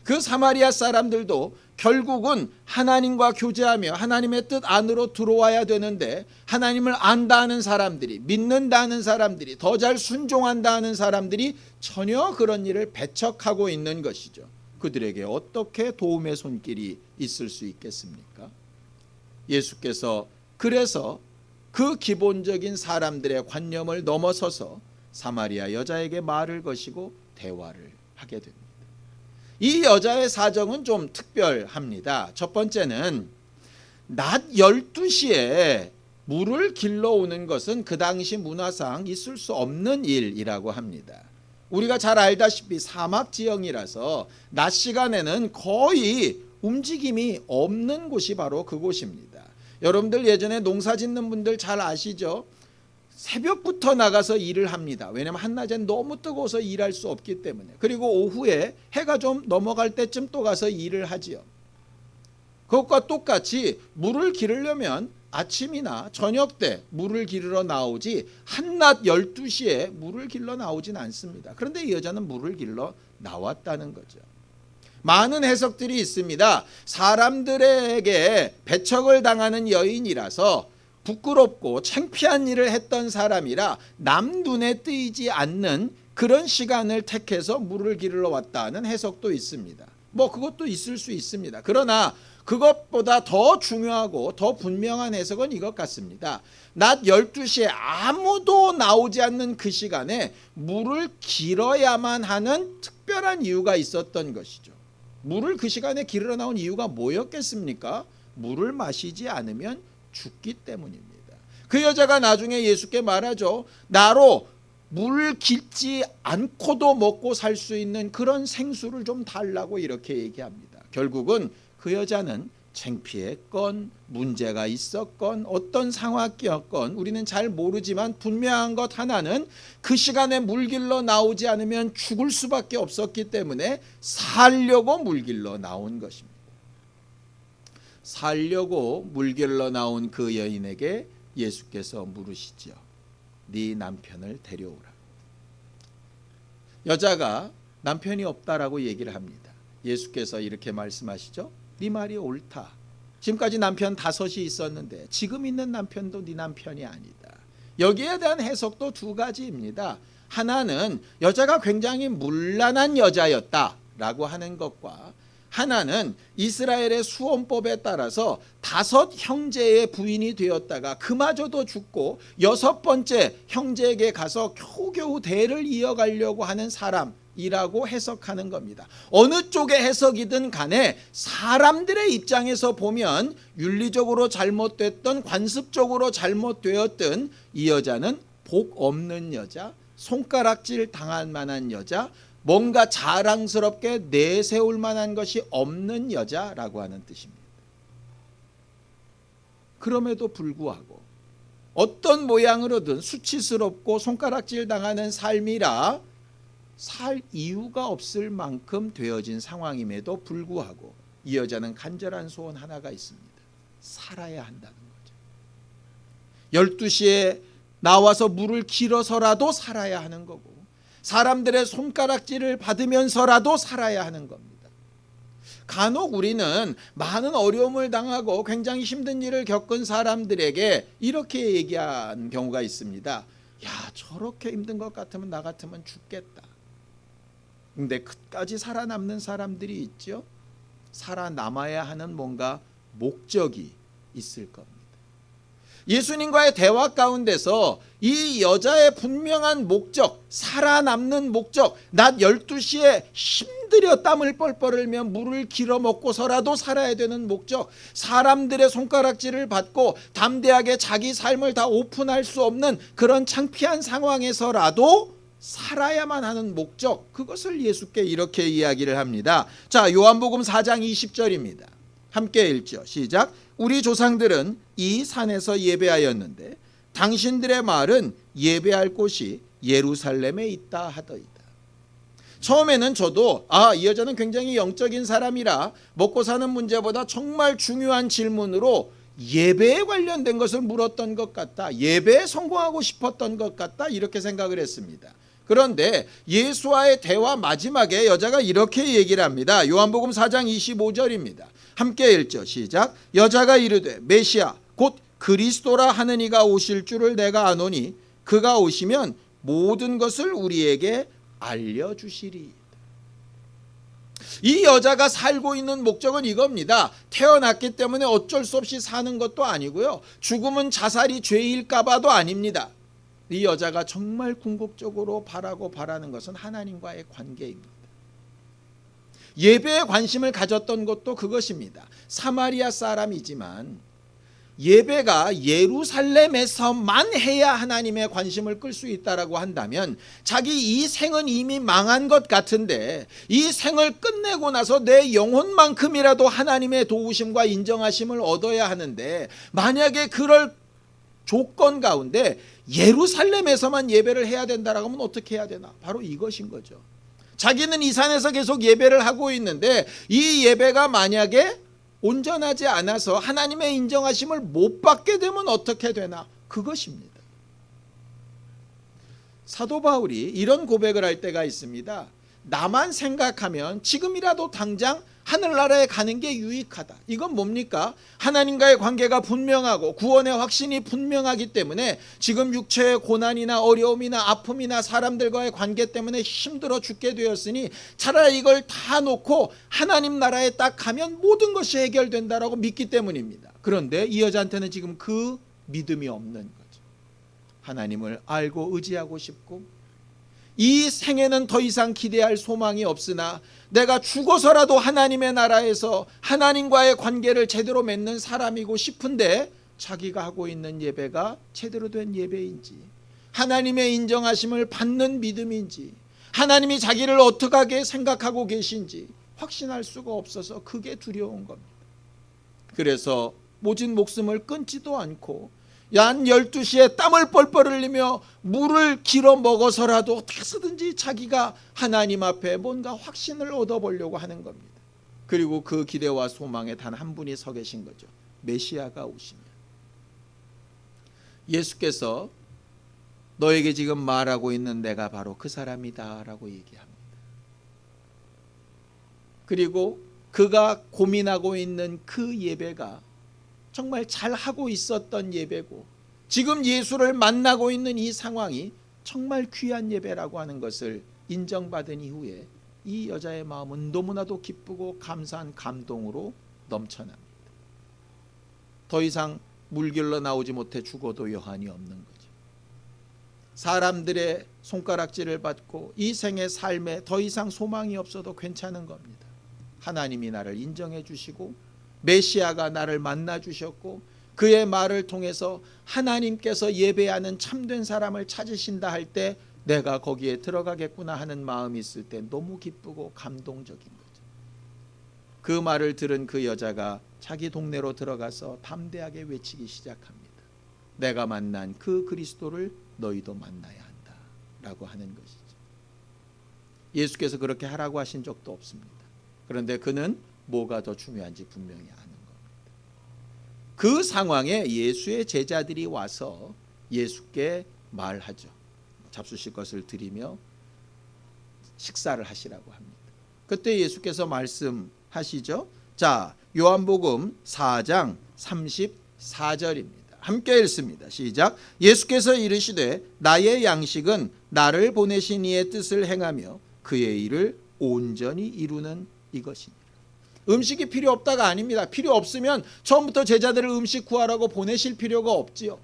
그 사마리아 사람들도 결국은 하나님과 교제하며 하나님의 뜻 안으로 들어와야 되는데 하나님을 안다 하는 사람들이, 믿는다 하는 사람들이, 더 잘 순종한다 하는 사람들이 전혀 그런 일을 배척하고 있는 것이죠. 그들에게 어떻게 도움의 손길이 있을 수 있겠습니까? 예수께서 그래서 그 기본적인 사람들의 관념을 넘어서서 사마리아 여자에게 말을 거시고 대화를 하게 됩니다. 이 여자의 사정은 좀 특별합니다. 첫 번째는 낮 12시에 물을 길러오는 것은 그 당시 문화상 있을 수 없는 일이라고 합니다. 우리가 잘 알다시피 사막 지형이라서 낮 시간에는 거의 움직임이 없는 곳이 바로 그곳입니다. 여러분들 예전에 농사 짓는 분들 잘 아시죠? 새벽부터 나가서 일을 합니다. 왜냐하면 한낮엔 너무 뜨거워서 일할 수 없기 때문에. 그리고 오후에 해가 좀 넘어갈 때쯤 또 가서 일을 하지요. 그것과 똑같이 물을 기르려면 아침이나 저녁 때 물을 기르러 나오지 한낮 12시에 물을 길러 나오진 않습니다. 그런데 이 여자는 물을 길러 나왔다는 거죠. 많은 해석들이 있습니다. 사람들에게 배척을 당하는 여인이라서 부끄럽고 창피한 일을 했던 사람이라 남 눈에 띄지 않는 그런 시간을 택해서 물을 기르러 왔다는 해석도 있습니다. 뭐 그것도 있을 수 있습니다. 그러나 그것보다 더 중요하고 더 분명한 해석은 이것 같습니다. 낮 12시에 아무도 나오지 않는 그 시간에 물을 길어야만 하는 특별한 이유가 있었던 것이죠. 물을 그 시간에 기르러 나온 이유가 뭐였겠습니까? 물을 마시지 않으면 죽기 때문입니다. 그 여자가 나중에 예수께 말하죠. 나로 물 길지 않고도 먹고 살 수 있는 그런 생수를 좀 달라고 이렇게 얘기합니다. 결국은 그 여자는 창피했건 문제가 있었건 어떤 상황이었건 우리는 잘 모르지만 분명한 것 하나는 그 시간에 물 길러 나오지 않으면 죽을 수밖에 없었기 때문에 살려고 물 길러 나온 것입니다. 살려고 물 길러 나온 그 여인에게 예수께서 물으시죠. 네 남편을 데려오라. 여자가 남편이 없다라고 얘기를 합니다. 예수께서 이렇게 말씀하시죠. 네 말이 옳다. 지금까지 남편 5이 있었는데 지금 있는 남편도 네 남편이 아니다. 여기에 대한 해석도 두 가지입니다. 하나는 여자가 굉장히 문란한 여자였다라고 하는 것과 하나는 이스라엘의 수혼법에 따라서 5 형제의 부인이 되었다가 그마저도 죽고 6번째 형제에게 가서 겨우겨우 대를 이어가려고 하는 사람이라고 해석하는 겁니다. 어느 쪽의 해석이든 간에 사람들의 입장에서 보면 윤리적으로 잘못됐던 관습적으로 잘못되었던 이 여자는 복 없는 여자, 손가락질 당할 만한 여자, 뭔가 자랑스럽게 내세울 만한 것이 없는 여자라고 하는 뜻입니다. 그럼에도 불구하고 어떤 모양으로든 수치스럽고 손가락질 당하는 삶이라 살 이유가 없을 만큼 되어진 상황임에도 불구하고 이 여자는 간절한 소원 하나가 있습니다. 살아야 한다는 거죠. 12시에 나와서 물을 길어서라도 살아야 하는 거고 사람들의 손가락질을 받으면서라도 살아야 하는 겁니다. 간혹 우리는 많은 어려움을 당하고 굉장히 힘든 일을 겪은 사람들에게 이렇게 얘기한 경우가 있습니다. 야, 저렇게 힘든 것 같으면 나 같으면 죽겠다. 근데 끝까지 살아남는 사람들이 있죠. 살아남아야 하는 뭔가 목적이 있을 겁니다. 예수님과의 대화 가운데서 이 여자의 분명한 목적, 살아남는 목적, 낮 12시에 힘들여 땀을 뻘뻘 흘며 물을 길어 먹고서라도 살아야 되는 목적, 사람들의 손가락질을 받고 담대하게 자기 삶을 다 오픈할 수 없는 그런 창피한 상황에서라도 살아야만 하는 목적, 그것을 예수께 이렇게 이야기를 합니다. 자, 요한복음 4장 20절입니다. 함께 읽죠. 시작. 우리 조상들은 이 산에서 예배하였는데 당신들의 말은 예배할 곳이 예루살렘에 있다 하더이다. 처음에는 저도 이 여자는 굉장히 영적인 사람이라 먹고 사는 문제보다 정말 중요한 질문으로 예배에 관련된 것을 물었던 것 같다. 예배에 성공하고 싶었던 것 같다. 이렇게 생각을 했습니다. 그런데 예수와의 대화 마지막에 여자가 이렇게 얘기를 합니다. 요한복음 4장 25절입니다. 함께 읽죠. 시작. 여자가 이르되 메시아 곧 그리스도라 하는 이가 오실 줄을 내가 아노니 그가 오시면 모든 것을 우리에게 알려주시리. 이 여자가 살고 있는 목적은 이겁니다. 태어났기 때문에 어쩔 수 없이 사는 것도 아니고요. 죽음은 자살이 죄일까 봐도 아닙니다. 이 여자가 정말 궁극적으로 바라는 것은 하나님과의 관계입니다. 예배에 관심을 가졌던 것도 그것입니다. 사마리아 사람이지만 예배가 예루살렘에서만 해야 하나님의 관심을 끌 수 있다라고 한다면 자기 이 생은 이미 망한 것 같은데 이 생을 끝내고 나서 내 영혼만큼이라도 하나님의 도우심과 인정하심을 얻어야 하는데 만약에 그럴 조건 가운데 예루살렘에서만 예배를 해야 된다라고 하면 어떻게 해야 되나? 바로 이것인 거죠. 자기는 이 산에서 계속 예배를 하고 있는데 이 예배가 만약에 온전하지 않아서 하나님의 인정하심을 못 받게 되면 어떻게 되나? 그것입니다. 사도 바울이 이런 고백을 할 때가 있습니다. 나만 생각하면 지금이라도 당장 하늘나라에 가는 게 유익하다. 이건 뭡니까? 하나님과의 관계가 분명하고 구원의 확신이 분명하기 때문에 지금 육체의 고난이나 어려움이나 아픔이나 사람들과의 관계 때문에 힘들어 죽게 되었으니 차라리 이걸 다 놓고 하나님 나라에 딱 가면 모든 것이 해결된다라고 믿기 때문입니다. 그런데 이 여자한테는 지금 그 믿음이 없는 거죠. 하나님을 알고 의지하고 싶고 이 생에는 더 이상 기대할 소망이 없으나 내가 죽어서라도 하나님의 나라에서 하나님과의 관계를 제대로 맺는 사람이고 싶은데 자기가 하고 있는 예배가 제대로 된 예배인지 하나님의 인정하심을 받는 믿음인지 하나님이 자기를 어떻게 생각하고 계신지 확신할 수가 없어서 그게 두려운 겁니다. 그래서 모진 목숨을 끊지도 않고 ያን 12시에 땀을 뻘뻘 흘리며 물을 길어 먹어서라도 어떻게 쓰든지 자기가 하나님 앞에 뭔가 확신을 얻어보려고 하는 겁니다. 그리고 그 기대와 소망에 단 한 분이 서 계신 거죠. 메시아가 오시면 예수께서 너에게 지금 말하고 있는 내가 바로 그 사람이다 라고 얘기합니다. 그리고 그가 고민하고 있는 그 예배가 정말 잘하고 있었던 예배고 지금 예수를 만나고 있는 이 상황이 정말 귀한 예배라고 하는 것을 인정받은 이후에 이 여자의 마음은 너무나도 기쁘고 감사한 감동으로 넘쳐납니다. 더 이상 물길로 나오지 못해 죽어도 여한이 없는 거죠. 사람들의 손가락질을 받고 이 생의 삶에 더 이상 소망이 없어도 괜찮은 겁니다. 하나님이 나를 인정해 주시고 메시아가 나를 만나 주셨고 그의 말을 통해서 하나님께서 예배하는 참된 사람을 찾으신다 할 때 내가 거기에 들어가겠구나 하는 마음이 있을 때 너무 기쁘고 감동적인 거죠. 그 말을 들은 그 여자가 자기 동네로 들어가서 담대하게 외치기 시작합니다. 내가 만난 그 그리스도를 너희도 만나야 한다 라고 하는 것이죠. 예수께서 그렇게 하라고 하신 적도 없습니다. 그런데 그는 뭐가 더 중요한지 분명히 아는 겁니다. 그 상황에 예수의 제자들이 와서 예수께 말하죠. 잡수실 것을 드리며 식사를 하시라고 합니다. 그때 예수께서 말씀하시죠. 자, 요한복음 4장 34절입니다. 함께 읽습니다. 시작. 예수께서 이르시되 나의 양식은 나를 보내신 이의 뜻을 행하며 그의 일을 온전히 이루는 이것이니. 음식이 필요 없다가 아닙니다. 필요 없으면 처음부터 제자들을 음식 구하라고 보내실 필요가 없지요.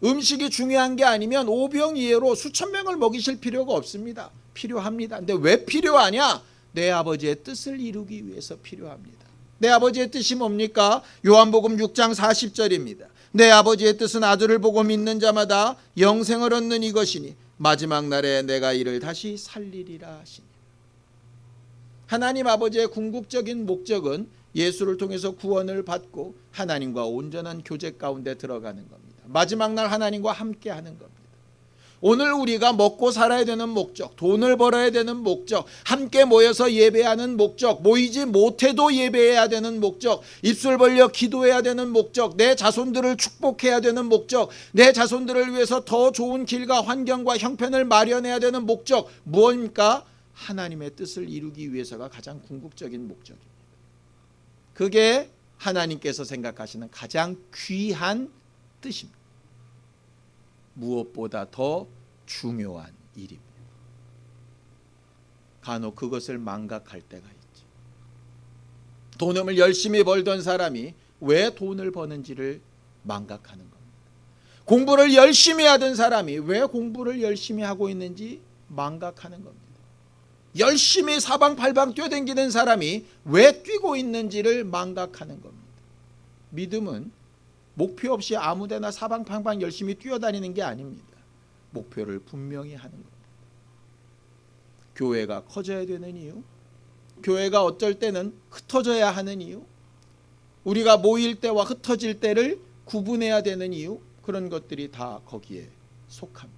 음식이 중요한 게 아니면 오병이어로 수천 명을 먹이실 필요가 없습니다. 필요합니다. 근데 왜 필요하냐? 내 아버지의 뜻을 이루기 위해서 필요합니다. 내 아버지의 뜻이 뭡니까? 요한복음 6장 40절입니다. 내 아버지의 뜻은 아들을 보고 믿는 자마다 영생을 얻는 이것이니 마지막 날에 내가 이를 다시 살리리라 하시니. 하나님 아버지의 궁극적인 목적은 예수를 통해서 구원을 받고 하나님과 온전한 교제 가운데 들어가는 겁니다. 마지막 날 하나님과 함께 하는 겁니다. 오늘 우리가 먹고 살아야 되는 목적, 돈을 벌어야 되는 목적, 함께 모여서 예배하는 목적, 모이지 못해도 예배해야 되는 목적, 입술 벌려 기도해야 되는 목적, 내 자손들을 축복해야 되는 목적, 내 자손들을 위해서 더 좋은 길과 환경과 형편을 마련해야 되는 목적, 무엇입니까? 하나님의 뜻을 이루기 위해서가 가장 궁극적인 목적입니다. 그게 하나님께서 생각하시는 가장 귀한 뜻입니다. 무엇보다 더 중요한 일입니다. 간혹 그것을 망각할 때가 있죠. 돈을 열심히 벌던 사람이 왜 돈을 버는지를 망각하는 겁니다. 공부를 열심히 하던 사람이 왜 공부를 열심히 하고 있는지 망각하는 겁니다. 열심히 사방팔방 뛰어다니는 사람이 왜 뛰고 있는지를 망각하는 겁니다. 믿음은 목표 없이 아무데나 사방팔방 열심히 뛰어다니는 게 아닙니다. 목표를 분명히 하는 겁니다. 교회가 커져야 되는 이유, 교회가 어쩔 때는 흩어져야 하는 이유, 우리가 모일 때와 흩어질 때를 구분해야 되는 이유, 그런 것들이 다 거기에 속합니다.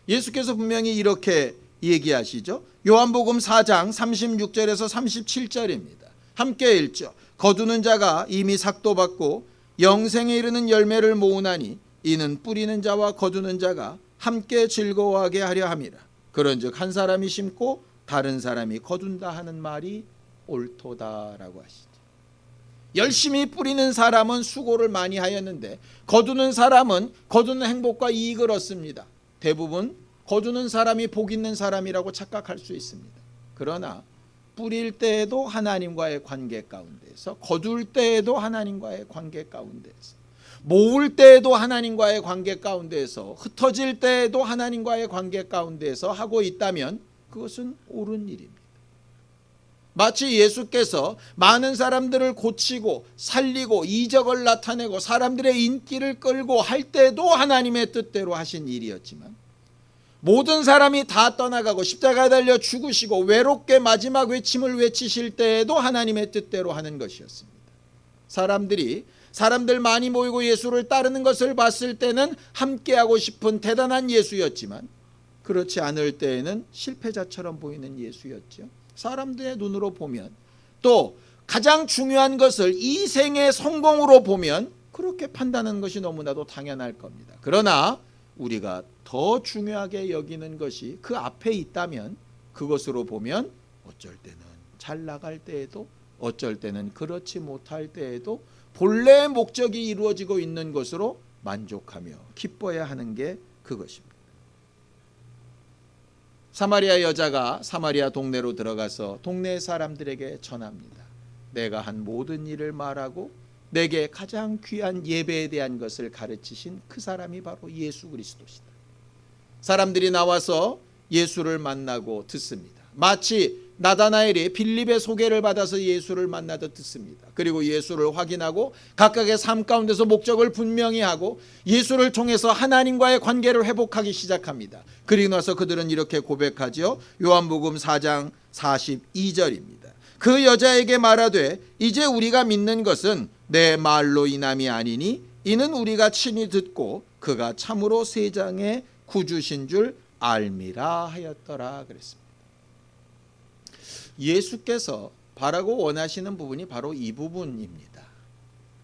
예수께서 분명히 이렇게 얘기하시죠. 요한복음 4장 36절에서 37절입니다. 함께 읽죠. 거두는 자가 이미 삭도받고 영생에 이르는 열매를 모으나니 이는 뿌리는 자와 거두는 자가 함께 즐거워하게 하려 함이라. 그런즉 한 사람이 심고 다른 사람이 거둔다 하는 말이 옳도다라고 하시죠. 열심히 뿌리는 사람은 수고를 많이 하였는데 거두는 사람은 거두는 행복과 이익을 얻습니다. 대부분 거두는 사람이 복 있는 사람이라고 착각할 수 있습니다. 그러나 뿌릴 때에도 하나님과의 관계 가운데에서, 거둘 때에도 하나님과의 관계 가운데에서, 모을 때에도 하나님과의 관계 가운데에서, 흩어질 때에도 하나님과의 관계 가운데에서 하고 있다면 그것은 옳은 일입니다. 마치 예수께서 많은 사람들을 고치고 살리고 이적을 나타내고 사람들의 인기를 끌고 할 때도 하나님의 뜻대로 하신 일이었지만, 모든 사람이 다 떠나가고 십자가에 달려 죽으시고 외롭게 마지막 외침을 외치실 때에도 하나님의 뜻대로 하는 것이었습니다. 사람들 많이 모이고 예수를 따르는 것을 봤을 때는 함께하고 싶은 대단한 예수였지만, 그렇지 않을 때에는 실패자처럼 보이는 예수였죠. 사람들의 눈으로 보면, 또 가장 중요한 것을 이 생의 성공으로 보면 그렇게 판단하는 것이 너무나도 당연할 겁니다. 그러나 우리가 더 중요하게 여기는 것이 그 앞에 있다면 그것으로 보면 어쩔 때는 잘 나갈 때에도, 어쩔 때는 그렇지 못할 때에도 본래의 목적이 이루어지고 있는 것으로 만족하며 기뻐해야 하는 게 그것입니다. 사마리아 여자가 사마리아 동네로 들어가서 동네 사람들에게 전합니다. 내가 한 모든 일을 말하고 내게 가장 귀한 예배에 대한 것을 가르치신 그 사람이 바로 예수 그리스도시다. 사람들이 나와서 예수를 만나고 듣습니다. 마치 나다나엘이 빌립의 소개를 받아서 예수를 만나듯 듣습니다. 그리고 예수를 확인하고 각각의 삶 가운데서 목적을 분명히 하고 예수를 통해서 하나님과의 관계를 회복하기 시작합니다. 그리고 나서 그들은 이렇게 고백하죠. 요한복음 4장 42절입니다. 그 여자에게 말하되 이제 우리가 믿는 것은 내 말로 인함이 아니니 이는 우리가 친히 듣고 그가 참으로 세상의 구주신 줄 알미라 하였더라 그랬습니다. 예수께서 바라고 원하시는 부분이 바로 이 부분입니다.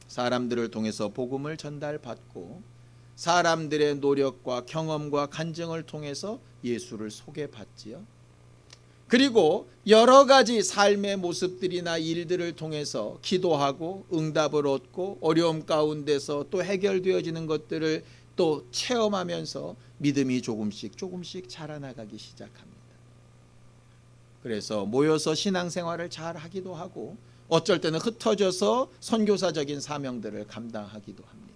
사람들을 통해서 복음을 전달받고 사람들의 노력과 경험과 간증을 통해서 예수를 소개받지요. 그리고 여러 가지 삶의 모습들이나 일들을 통해서 기도하고 응답을 얻고 어려움 가운데서 또 해결되어지는 것들을 또 체험하면서 믿음이 조금씩 자라나가기 시작합니다. 그래서 모여서 신앙생활을 잘 하기도 하고 어쩔 때는 흩어져서 선교사적인 사명들을 감당하기도 합니다.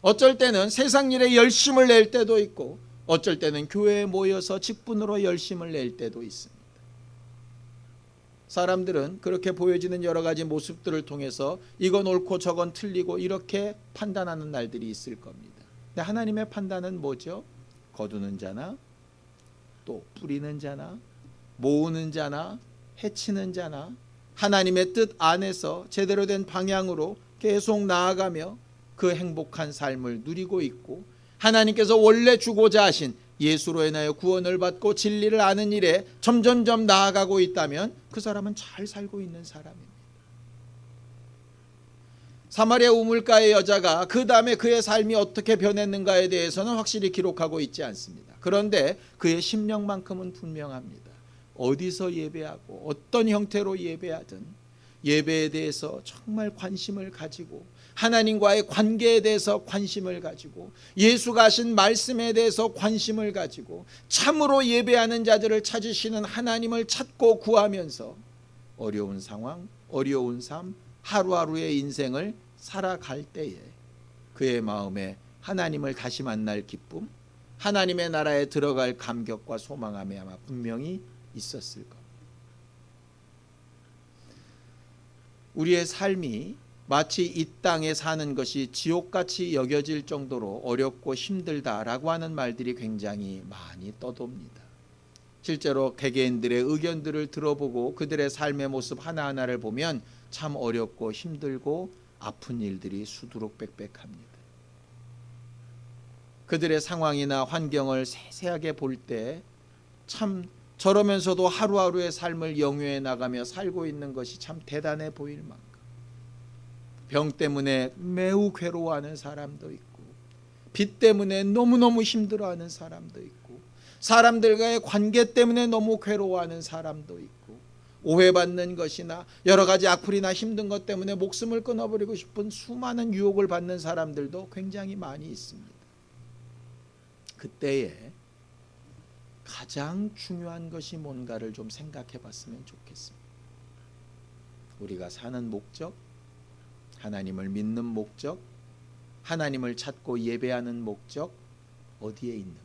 어쩔 때는 세상 일에 열심을 낼 때도 있고 어쩔 때는 교회에 모여서 직분으로 열심을 낼 때도 있습니다. 사람들은 그렇게 보여지는 여러 가지 모습들을 통해서 이건 옳고 저건 틀리고 이렇게 판단하는 날들이 있을 겁니다. 근데 하나님의 판단은 뭐죠? 거두는 자나 또 뿌리는 자나 모으는 자나 해치는 자나 하나님의 뜻 안에서 제대로 된 방향으로 계속 나아가며 그 행복한 삶을 누리고 있고 하나님께서 원래 주고자 하신 예수로 인하여 구원을 받고 진리를 아는 일에 점점점 나아가고 있다면 그 사람은 잘 살고 있는 사람입니다. 사마리아 우물가의 여자가 그 다음에 그의 삶이 어떻게 변했는가에 대해서는 확실히 기록하고 있지 않습니다. 그런데 그의 심령만큼은 분명합니다. 어디서 예배하고 어떤 형태로 예배하든 예배에 대해서 정말 관심을 가지고 하나님과의 관계에 대해서 관심을 가지고 예수가 하신 말씀에 대해서 관심을 가지고 참으로 예배하는 자들을 찾으시는 하나님을 찾고 구하면서 어려운 상황, 어려운 삶, 하루하루의 인생을 살아갈 때에 그의 마음에 하나님을 다시 만날 기쁨, 하나님의 나라에 들어갈 감격과 소망함이 아마 분명히 있었을 겁니다. 우리의 삶이 마치 이 땅에 사는 것이 지옥같이 여겨질 정도로 어렵고 힘들다라고 하는 말들이 굉장히 많이 떠돕니다. 실제로 개개인들의 의견들을 들어보고 그들의 삶의 모습 하나하나를 보면 참 어렵고 힘들고 아픈 일들이 수두룩빽빽합니다. 그들의 상황이나 환경을 세세하게 볼 때 참 저러면서도 하루하루의 삶을 영위해 나가며 살고 있는 것이 참 대단해 보일 만큼 병 때문에 매우 괴로워하는 사람도 있고 빚 때문에 너무너무 힘들어하는 사람도 있고 사람들과의 관계 때문에 너무 괴로워하는 사람도 있고 오해받는 것이나 여러 가지 악플이나 힘든 것 때문에 목숨을 끊어버리고 싶은 수많은 유혹을 받는 사람들도 굉장히 많이 있습니다. 그때에 가장 중요한 것이 뭔가를 좀 생각해 봤으면 좋겠습니다. 우리가 사는 목적, 하나님을 믿는 목적, 하나님을 찾고 예배하는 목적 어디에 있는가?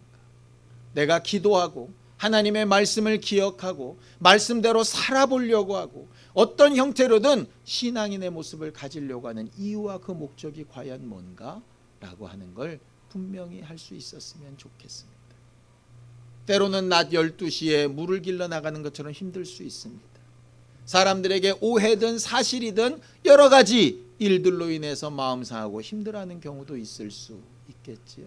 내가 기도하고 하나님의 말씀을 기억하고 말씀대로 살아보려고 하고 어떤 형태로든 신앙인의 모습을 가지려고 하는 이유와 그 목적이 과연 뭔가? 라고 하는 걸 분명히 할 수 있었으면 좋겠습니다. 때로는 낮 12시에 물을 길러 나가는 것처럼 힘들 수 있습니다. 사람들에게 오해든 사실이든 여러 가지 일들로 인해서 마음 상하고 힘들어하는 경우도 있을 수 있겠지요.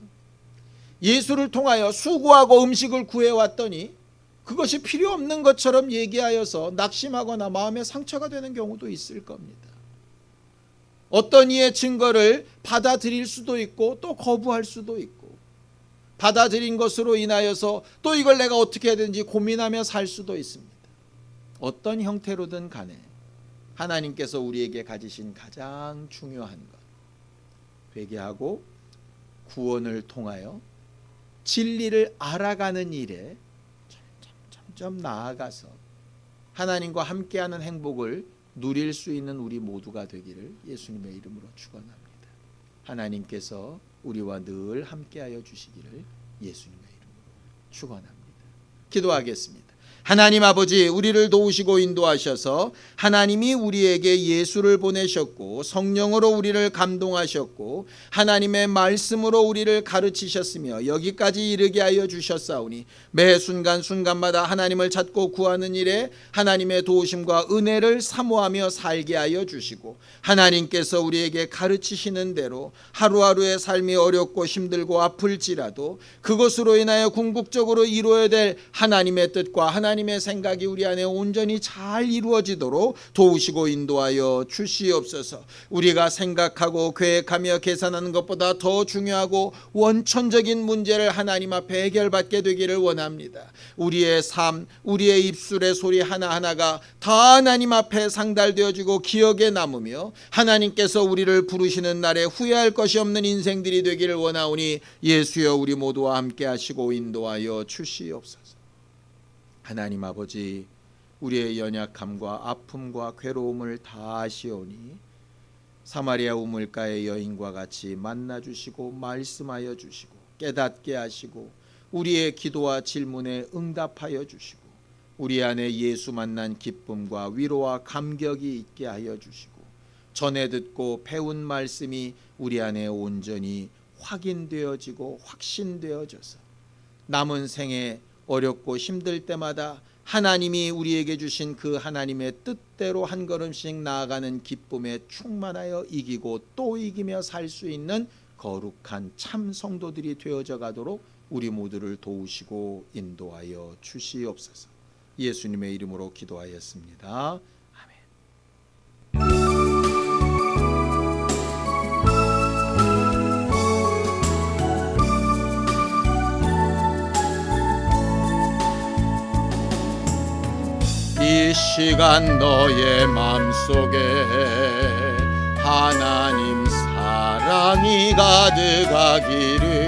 예수를 통하여 수고하고 음식을 구해왔더니 그것이 필요 없는 것처럼 얘기하여서 낙심하거나 마음에 상처가 되는 경우도 있을 겁니다. 어떤 이의 증거를 받아들일 수도 있고 또 거부할 수도 있고 받아들인 것으로 인하여서 또 이걸 내가 어떻게 해야 되는지 고민하며 살 수도 있습니다. 어떤 형태로든 간에 하나님께서 우리에게 가지신 가장 중요한 것, 회개하고 구원을 통하여 진리를 알아가는 일에 점점 나아가서 하나님과 함께하는 행복을 누릴 수 있는 우리 모두가 되기를 예수님의 이름으로 축원합니다. 하나님께서 우리와 늘 함께하여 주시기를 예수님의 이름으로 축원합니다. 기도하겠습니다. 하나님 아버지, 우리를 도우시고 인도하셔서 하나님이 우리에게 예수를 보내셨고 성령으로 우리를 감동하셨고 하나님의 말씀으로 우리를 가르치셨으며 여기까지 이르게 하여 주셨사오니 매 순간순간마다 하나님을 찾고 구하는 일에 하나님의 도우심과 은혜를 사모하며 살게 하여 주시고 하나님께서 우리에게 가르치시는 대로 하루하루의 삶이 어렵고 힘들고 아플지라도 그것으로 인하여 궁극적으로 이루어야 될 하나님의 뜻과 하나님의 생각이 우리 안에 온전히 잘 이루어지도록 도우시고 인도하여 주시옵소서. 우리가 생각하고 계획하며 계산하는 것보다 더 중요하고 원천적인 문제를 하나님 앞에 해결받게 되기를 원합니다. 우리의 삶, 우리의 입술의 소리 하나하나가 다 하나님 앞에 상달되어지고 기억에 남으며 하나님께서 우리를 부르시는 날에 후회할 것이 없는 인생들이 되기를 원하오니 예수여 우리 모두와 함께 하시고 인도하여 주시옵소서. 하나님 아버지, 우리의 연약함과 아픔과 괴로움을 다 아시오니 사마리아 우물가의 여인과 같이 만나주시고 말씀하여 주시고 깨닫게 하시고 우리의 기도와 질문에 응답하여 주시고 우리 안에 예수 만난 기쁨과 위로와 감격이 있게 하여 주시고 전에 듣고 배운 말씀이 우리 안에 온전히 확인되어지고 확신되어져서 남은 생에 어렵고 힘들 때마다 하나님이 우리에게 주신 그 하나님의 뜻대로 한 걸음씩 나아가는 기쁨에 충만하여 이기고 또 이기며 살 수 있는 거룩한 참 성도들이 되어져 가도록 우리 모두를 도우시고 인도하여 주시옵소서. 예수님의 이름으로 기도하였습니다. 이 시간 너의 맘속에 하나님 사랑이 가득하기를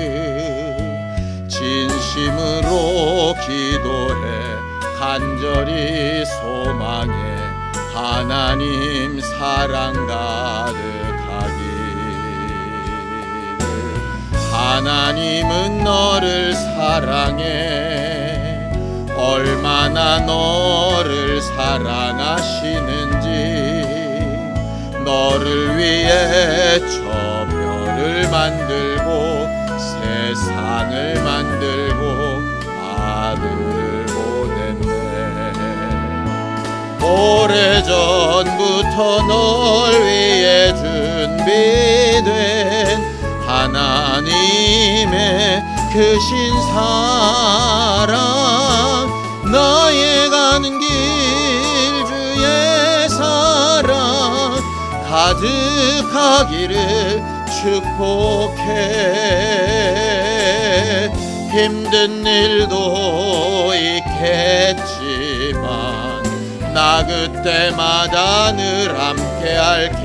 진심으로 기도해 간절히 소망해 하나님 사랑 가득하기를. 하나님은 너를 사랑해 얼마나 너를 사랑하시는지 너를 위해 저 별을 만들고 세상을 만들고 아들을 보냈네. 오래전부터 널 위해 준비된 하나님의 크신 사랑, 너의 가는 길 주의 사랑 가득하기를 축복해. 힘든 일도 있겠지만 나 그때마다 늘 함께 할게.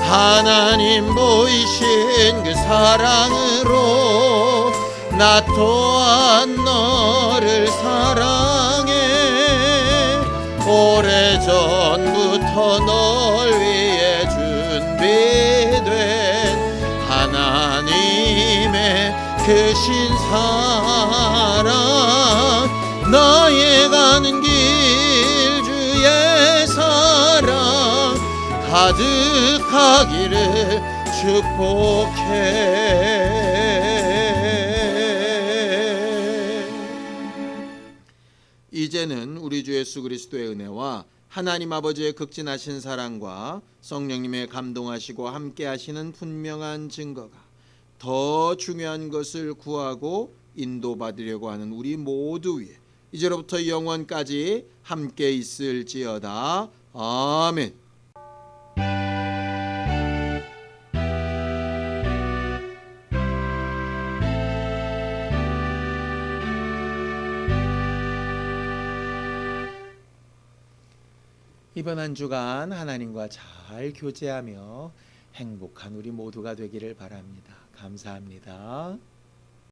하나님 보이신 그 사랑으로 나 또한 너를 사랑해. 오래전부터 널 위해 준비된 하나님의 크신 사랑, 너의 가는 길 주의 사랑 가득하기를 축복해. 이제는 우리 주 예수 그리스도의 은혜와 하나님 아버지의 극진하신 사랑과 성령님의 감동하시고 함께 하시는 분명한 증거가 더 중요한 것을 구하고 인도받으려고 하는 우리 모두 위에 이제로부터 영원까지 함께 있을지어다. 아멘. 이번 한 주간 하나님과 잘 교제하며 행복한 우리 모두가 되기를 바랍니다. 감사합니다.